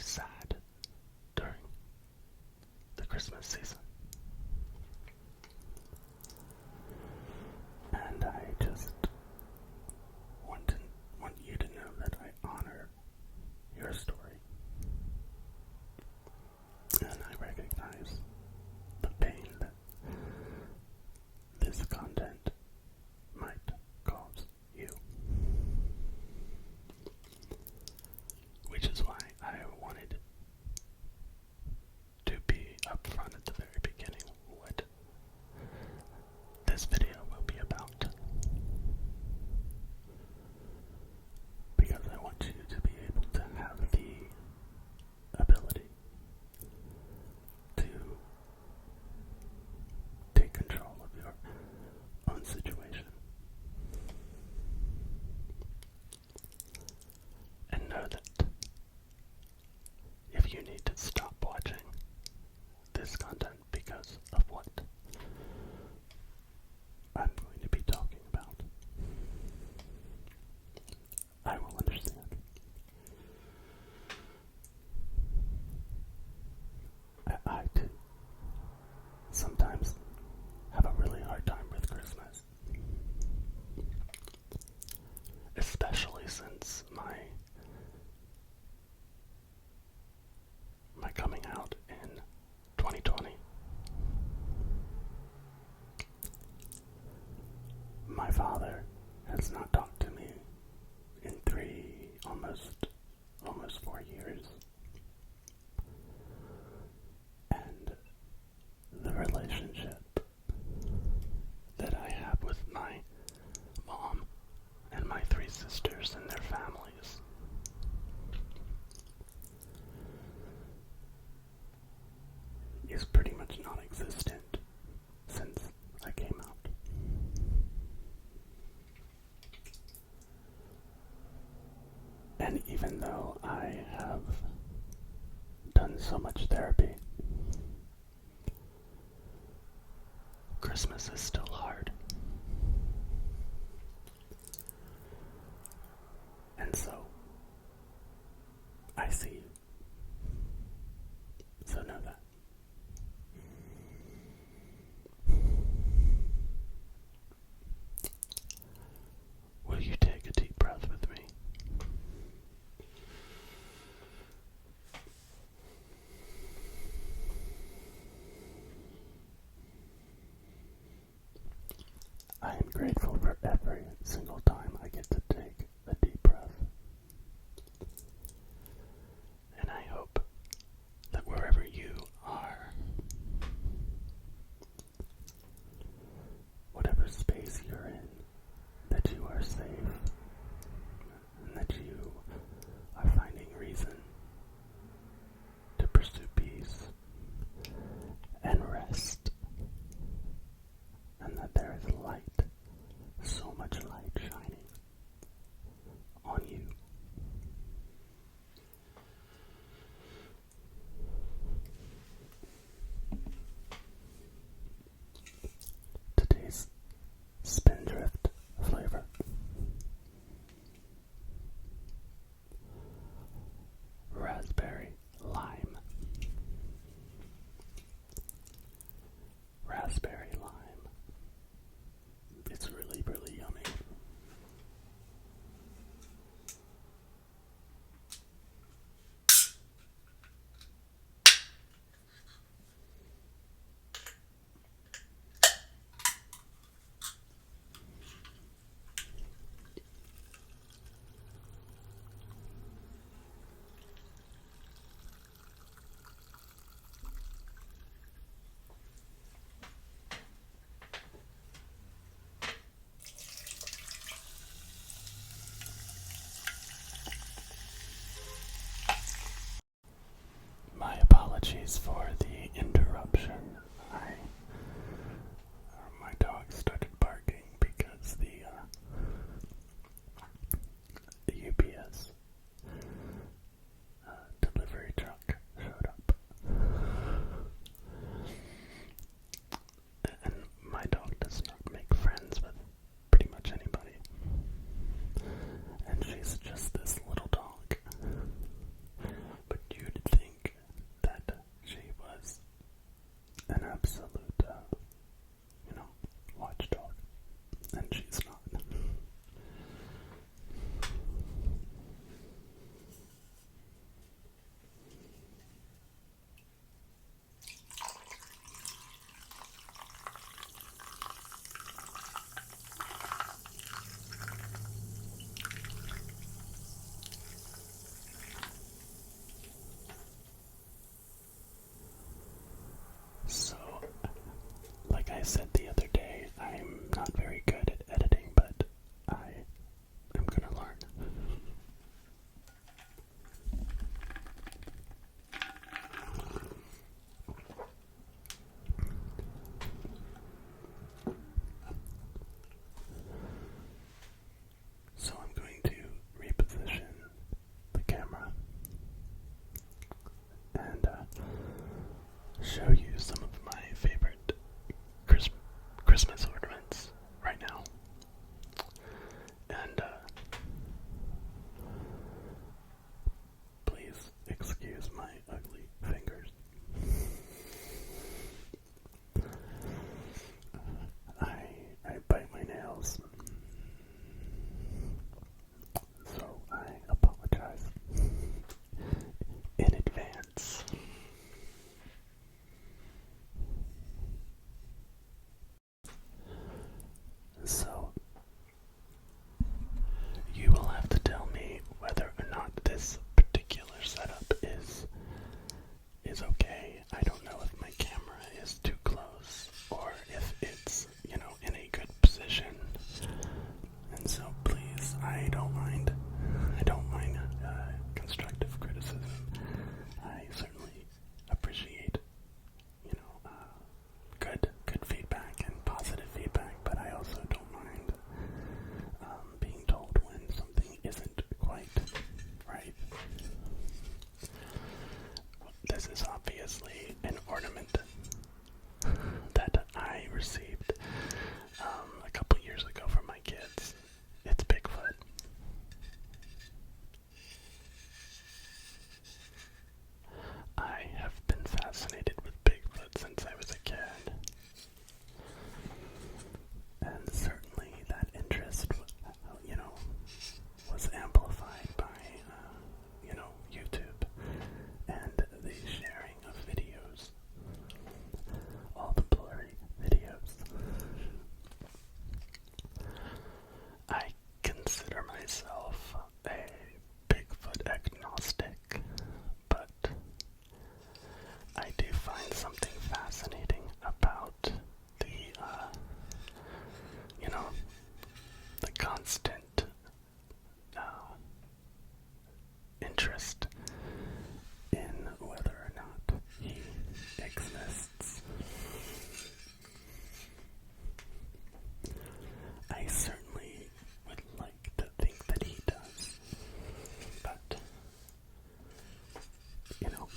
always sad during the Christmas season. And I just want you to know that I honor your story. And I recognize the pain that this content might cause you. Which is why I wanted to be upfront at the very beginning what this video will be about. Because I want you to be able to have the ability to take control of your own situation. And know that if you need to stop watching this content because of what I'm going to be talking about, I will understand. I too sometimes have a really hard time with Christmas. Especially since my coming out in 2020. My father has not talked to me in almost 4 years. And the relationship that I have with my mom and my 3 sisters and their families is pretty much non-existent since I came out. And even though I have done so much therapy, Christmas is still hard. And so, I see you. So know that. Will you take a deep breath with me? I am grateful for every single time I get to take a deep breath. And I hope that wherever you are, whatever space you're in, that you are safe and that you are finding reason to pursue peace and rest, and that there is light, so much light shining on you. Today's Spindrift flavor. Raspberry lime. Raspberry lime. It's really, really yummy. My apologies for the interruption. My dog started barking because the UPS delivery truck showed up. And my dog does not make friends with pretty much anybody. And she's just this little dog. But you'd show you some of my favorite Christmas ornaments right now. And please excuse my ugly fingers. I bite my nails, so I apologize in advance. So, you will have to tell me whether or not this particular setup is okay. I don't know if my camera is too close or if it's, in a good position. And so please, I don't mind constructive criticism. I certainly appreciate, good feedback and positive feedback, but I also don't mind being told when something isn't quite right. This is obviously an ornament that I received a couple years ago from my kids. It's Bigfoot. I have been fascinated with Bigfoot since I was a kid. And certainly that interest, was amplified by, YouTube and the sharing of videos. All the blurry videos. I consider myself a Bigfoot agnostic, but I do find something fascinating about the constant interest in whether or not he exists. I certainly would like to think that he does, but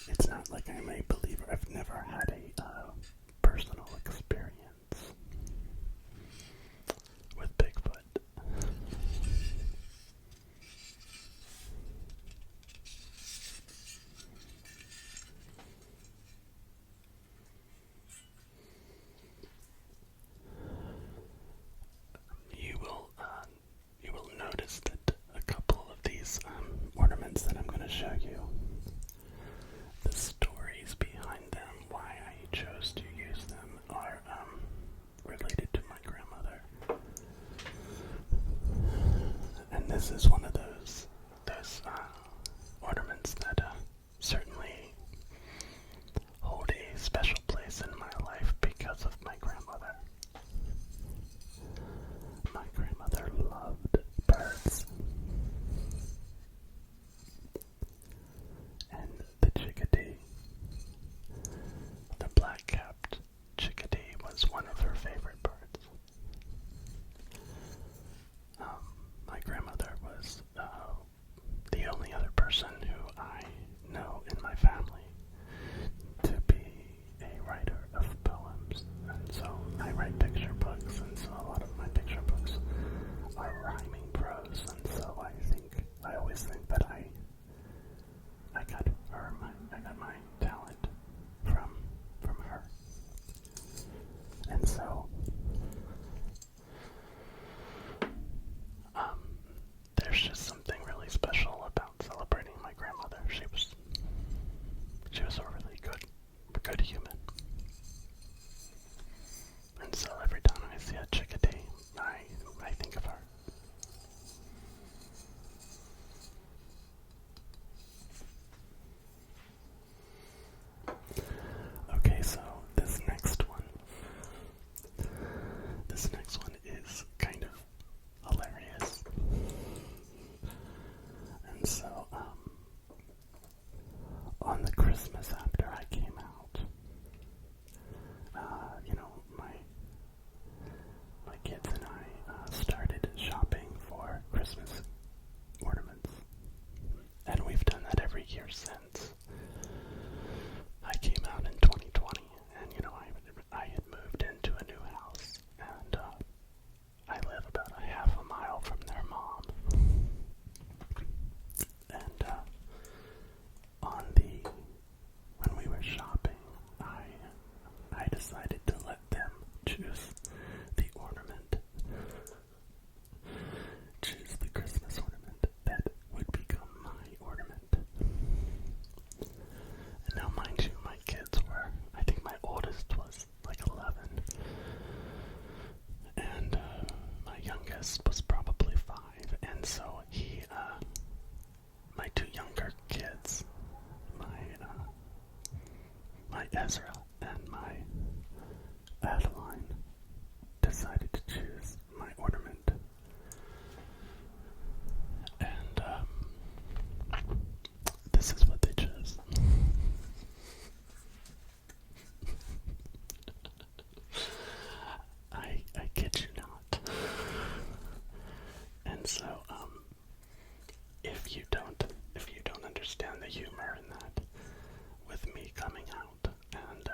it's not like I'm a believer. I've never had a personal experience with Bigfoot. You will notice that a couple of these ornaments that I'm going to show you, the stories behind them, why I chose to use them, are related to my grandmother. And this is one of those ornaments that certainly hold a special place in my life because of my grandmother. My grandmother loved birds. And the chickadee, the black-capped chickadee, was one of her favorite birds. My grandmother was the only other person who I know in my family to be a writer of poems. And so I write picture books, and so a lot of my picture books are rhyming prose, and so I always think that I got my talent from her. And so there's just something really special about celebrating my grandmother. She was a really good human. And so every time I see a chickadee, I think of her. Okay, so this next one is kind of hilarious. And so, on the Christmas after I came out, my Ezra and my Adeline decided to choose my ornament. And this is what they chose. I kid you not. And so, if you don't understand the humor in that, with me coming out and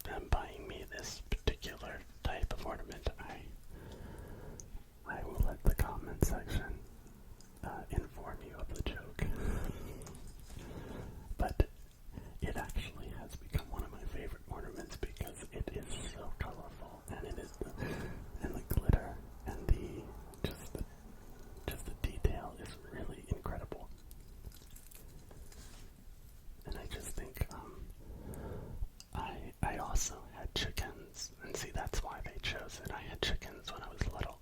them buying me this particular type of ornament, I will let the comment section inform you of the joke. But it actually has become one of my favorite ornaments because it is so colorful, and it is and the glitter and just the detail is really incredible. And I just think I also had chickens, and see, that's why they chose it. I had chickens when I was little.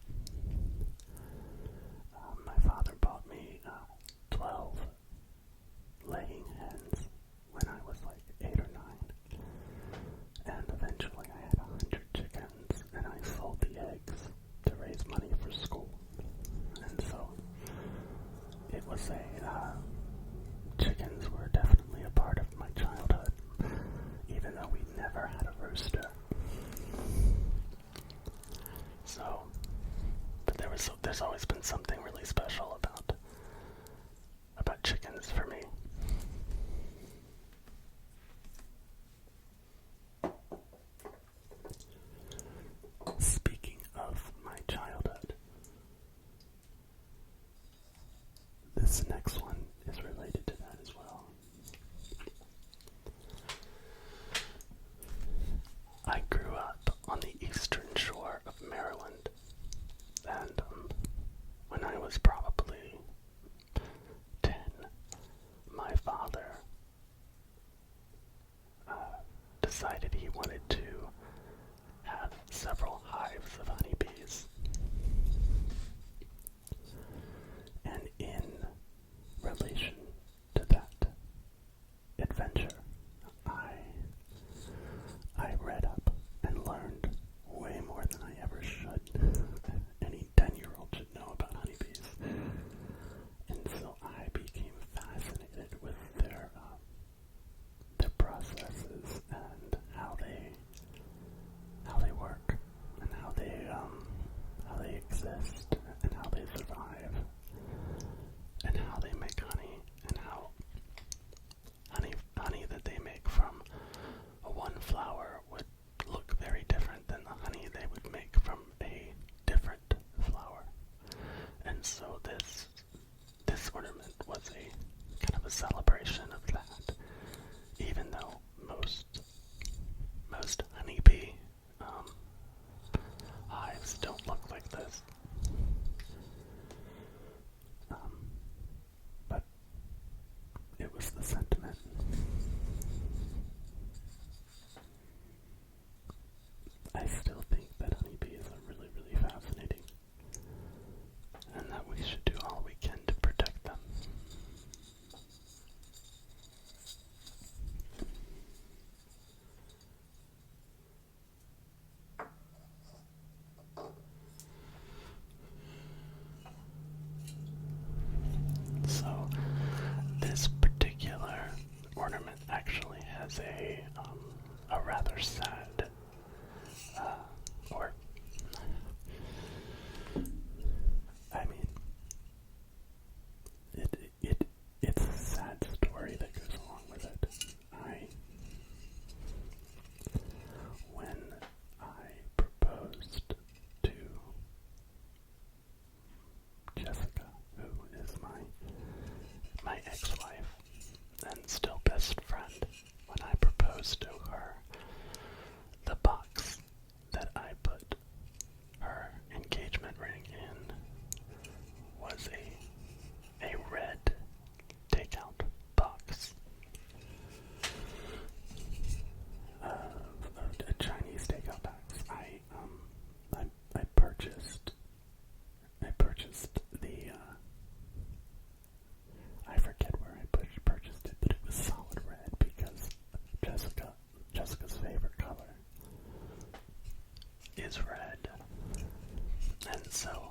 My father bought me 12 laying hens when I was like 8 or 9. And eventually I had 100 chickens, and I sold the eggs to raise money for school. And so it was chickens were definitely a part of my childhood, even though we never had a rooster. So, but there's always been something really special about chickens for me. Speaking of my childhood, this next one is related to that as well. I grew up on the eastern shore of Maryland, and when I was probably 10, my father decided he wanted to have several hives of honeybees. And in relation to that adventure, I read up and learned way more than I ever should. Any 10-year-old should know about honeybees. And so I became fascinated with their processes and how they work and how they exist and how they survive and how they make honey and how honey that they make from one flower would look very different than the honey they would make from a different flower. And so this ornament was a kind of a celebration of that, even though most honeybee hives don't look like this. But it was the sentiment. I still think that honeybees are really, really fascinating, and that we should do all we can to protect them. So, this particular ornament actually has a rather sad, or I mean, it's a sad story that goes along with it. When I proposed to Jessica, who is my ex-wife and still best friend, when I proposed to her, the box that Jessica's favorite color is red. And so,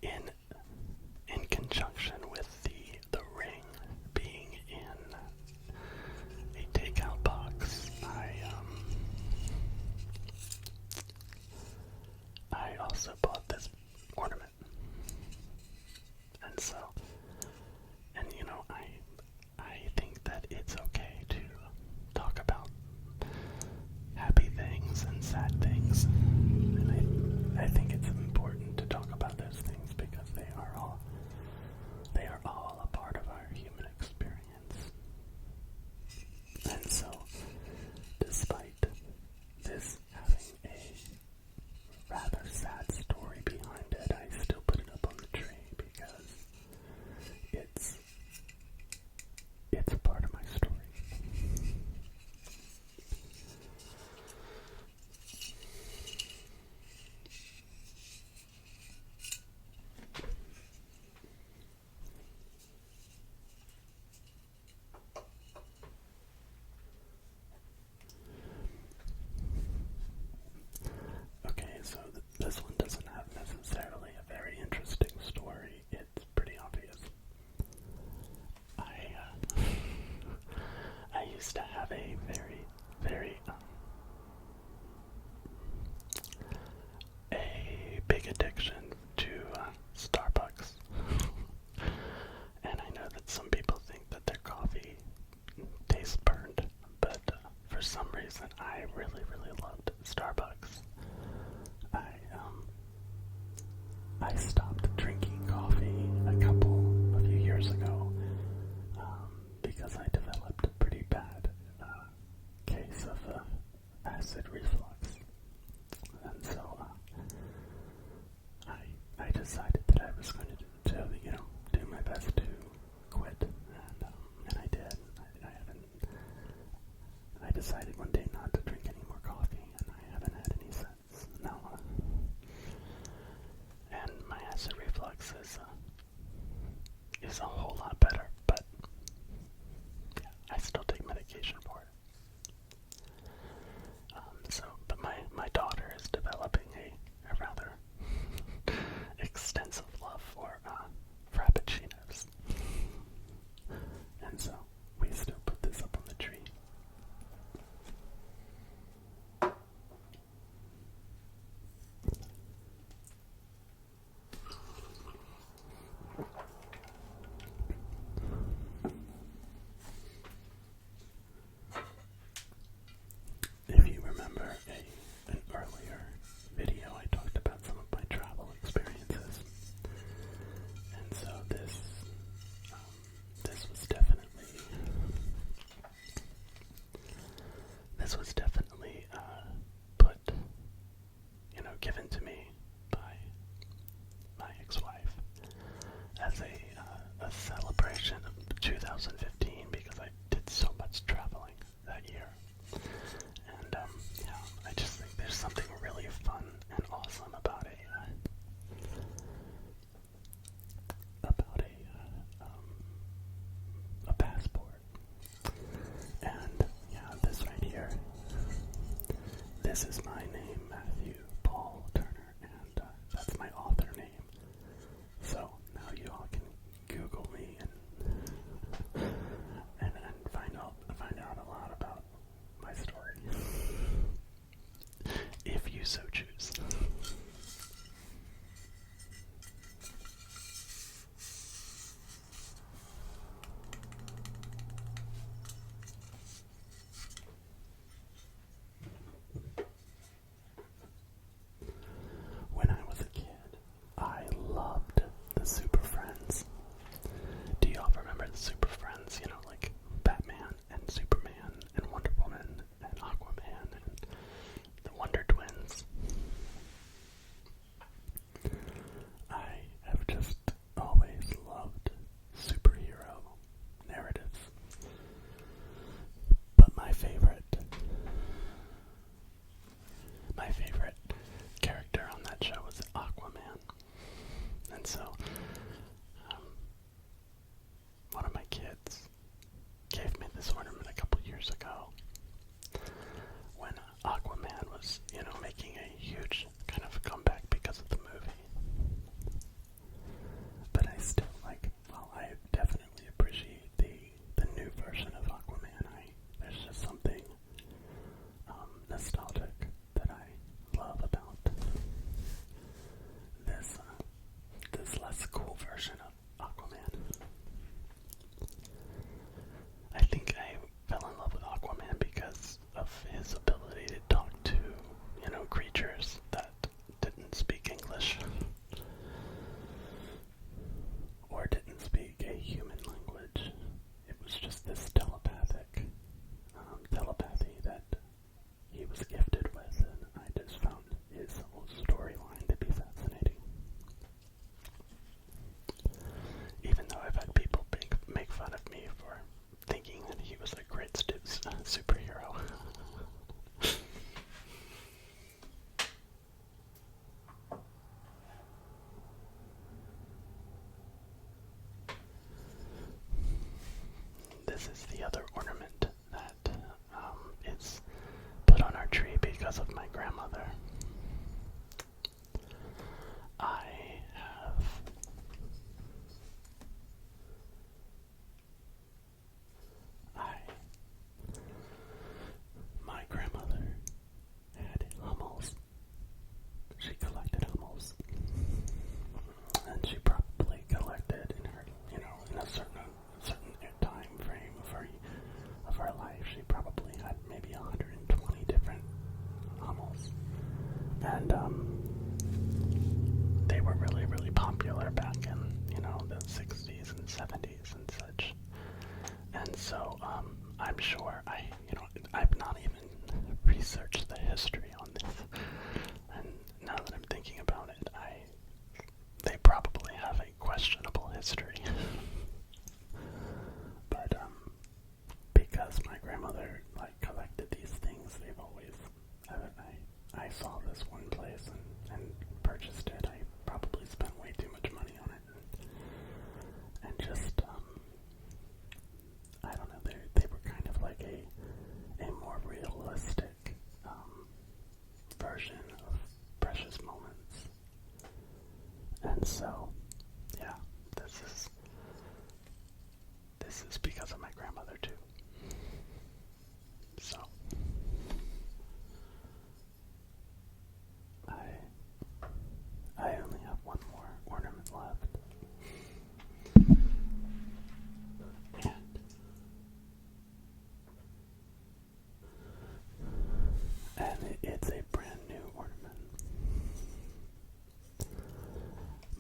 in conjunction with the ring being in a takeout box, I also bought this ornament. And so, and you know, I think that it's okay to talk about happy things and sad things. And I think it's important to talk about those things because they are all a part of our human experience. And so, despite this having a rather sad story behind it, I still put it up on the tree because it's a part of my story. Okay, so this one doesn't have necessarily a very interesting story. It's pretty obvious. I used to have a very, very a big addiction to Starbucks. And I know that some people think that their coffee tastes burned, but for some reason I really, really loved Starbucks. I stopped drinking coffee a few years ago because I developed a pretty bad case of acid reflux. And so I decided that I was going to do my best to quit, and I did. I decided one day not to drink any more coffee, and I haven't had any since. No, and my acid reflux is a whole lot better, but yeah, I still take medication for it. But my daughter is developing a rather extensive love for frappuccinos. And so we still put this up on the tree. If you remember an earlier video, I talked about some of my travel experiences. And so this was definitely put, given to me by my ex-wife as a celebration of 2015 because I did so much traveling that year. And I just think there's something really fun and awesome about a passport. And this right here, this is my name, Matthew Paul Turner, and that's my author name. So now you all can Google me and find out a lot about my story, if you so choose. 70s and such. And so, I'm sure I've not even researched the history on this. And now that I'm thinking about it, they probably have a questionable history. But, because my grandmother, collected these things, they've always, I saw this one place and purchased it. I probably spent way too much money on it. And just, I don't know, they were kind of like a more realistic version of precious moments. And so, yeah, this is because of my grandmother too. So, I only have one more ornament left. And it's a brand new ornament.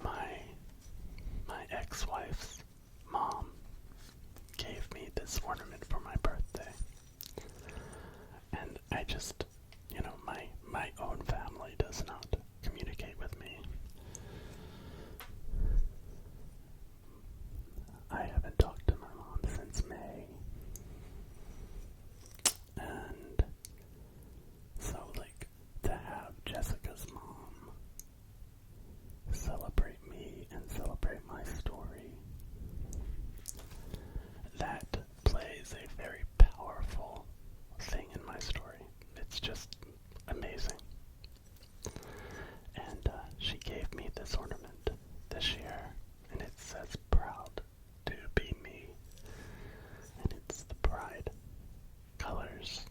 My ex-wife's mom gave me this ornament for my birthday. And I just, my own family does not communicate with me. I haven't talked to my mom since May. And so, to have Jessica's mom celebrate me and celebrate my story, that plays a very powerful thing in my story. It's just amazing. And she gave me this ornament this year, and it says proud to be me. And it's the pride colors